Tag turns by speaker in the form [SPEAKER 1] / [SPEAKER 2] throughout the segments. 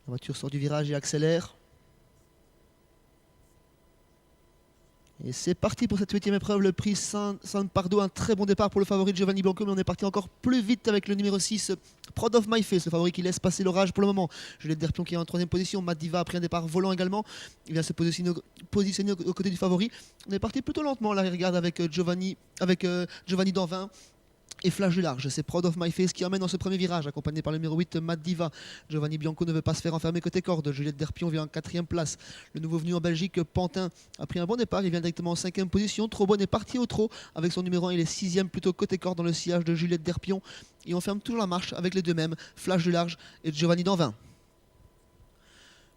[SPEAKER 1] La voiture sort du virage et accélère. Et c'est parti pour cette 8e épreuve, le prix San Pardo. Un très bon départ pour le favori de Giovanni Bianco, mais on est parti encore plus vite avec le numéro 6, Proud of My Face, le favori qui laisse passer l'orage pour le moment. Juliette Derpion qui est en 3e position, Matt Diva a pris un départ volant également. Il vient se positionner aux côtés du favori. On est parti plutôt lentement, là, regarde avec Giovanni Danvin. Et flash du large, c'est Proud of My Face qui emmène dans ce premier virage, accompagné par le numéro 8, Matt Diva. Giovanni Bianco ne veut pas se faire enfermer côté corde. Juliette Derpion vient en 4e place. Le nouveau venu en Belgique, Pantin, a pris un bon départ. Il vient directement en 5e position. Trobonne est parti au trot avec son numéro 1. Il est 6e plutôt côté corde dans le sillage de Juliette Derpion. Et on ferme toujours la marche avec les deux mêmes, Flash du large et Giovanni Danvin.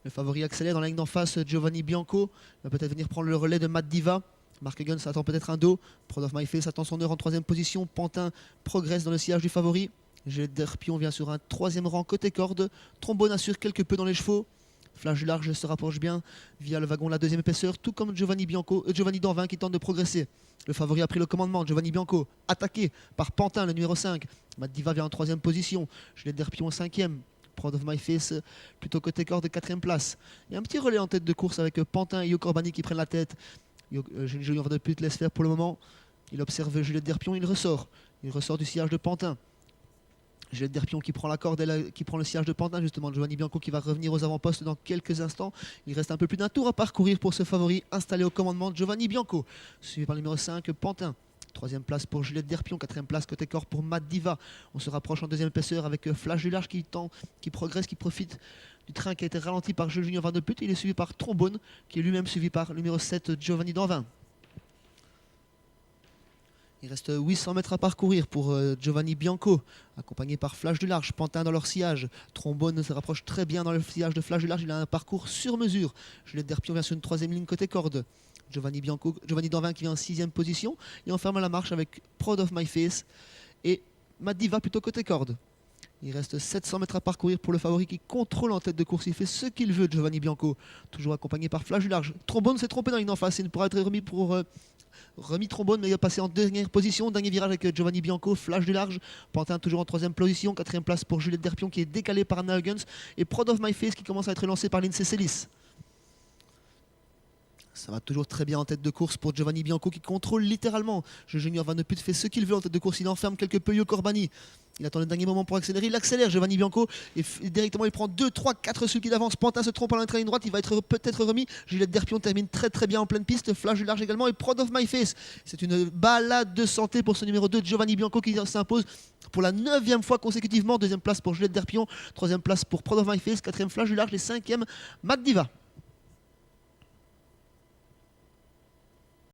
[SPEAKER 1] Le favori accélère dans la ligne d'en face, Giovanni Bianco. Il va peut-être venir prendre le relais de Matt Diva. Mark Huggins attend peut-être un dos. Proud of My Face attend son heure en 3e position. Pantin progresse dans le sillage du favori. Juliette Derpion vient sur un 3e rang côté corde. Trombone assure quelque peu dans les chevaux. Flash du large se rapproche bien via le wagon la 2e épaisseur, tout comme Giovanni Danvin qui tente de progresser. Le favori a pris le commandement. Giovanni Bianco attaqué par Pantin, le numéro 5. Matt Diva vient en 3e position. Juliette Derpion en 5e. Proud of My Face plutôt côté corde, 4e place. Il y a un petit relais en tête de course avec Pantin et Yo Corbani qui prennent la tête. Julien Van de Put laisse faire pour le moment. Il observe Juliette Derpion, il ressort. Il ressort du sillage de Pantin. Juliette Derpion qui prend la corde, qui prend le sillage de Pantin justement. Giovanni Bianco qui va revenir aux avant-postes dans quelques instants. Il reste un peu plus d'un tour à parcourir pour ce favori installé au commandement de Giovanni Bianco. Suivi par le numéro 5, Pantin. 3e place pour Juliette Derpion, 4e place côté corps pour Matt Diva. On se rapproche en 2e épaisseur avec Flash du large qui progresse, qui profite du train qui a été ralenti par Julien Van de Put. Il est suivi par Trombone qui est lui-même suivi par le numéro 7, Giovanni Danvin. Il reste 800 mètres à parcourir pour Giovanni Bianco, accompagné par Flash du large, Pantin dans leur sillage. Trombone se rapproche très bien dans le sillage de Flash du large. Il a un parcours sur mesure. Juliette Derpion vient sur une 3e ligne côté corde. Giovanni Danvin qui vient en 6e position. Et on ferme la marche avec Proud of My Face et Matt Diva plutôt côté corde. Il reste 700 mètres à parcourir pour le favori qui contrôle en tête de course. Il fait ce qu'il veut, Giovanni Bianco. Toujours accompagné par Flash du large. Trombone s'est trompé dans la ligne en face. Il ne pourra être remis Trombone, mais il est passé en 2e position. Dernier virage avec Giovanni Bianco, Flash du large. Pantin toujours en 3e position. 4e place pour Juliette Derpion qui est décalée par Anna Huggins. Et Proud of My Face qui commence à être lancé par Lindsay Celis. Ça va toujours très bien en tête de course pour Giovanni Bianco qui contrôle littéralement. Junior Van de Put fait ce qu'il veut en tête de course. Il enferme quelque peu Yo Corbani. Il attend le dernier moment pour accélérer. Il accélère Giovanni Bianco et directement il prend 2, 3, 4 celui qui d'avance. Pantin se trompe à l'entrée ligne droite. Il va être peut-être remis. Juliette Derpion termine très très bien en pleine piste. Flash du large également et Proud of My Face. C'est une balade de santé pour ce numéro 2 Giovanni Bianco qui s'impose pour la 9e fois consécutivement. 2e place pour Juliette Derpion. 3e place pour Proud of My Face. 4e Flash du large et 5e Matt Diva.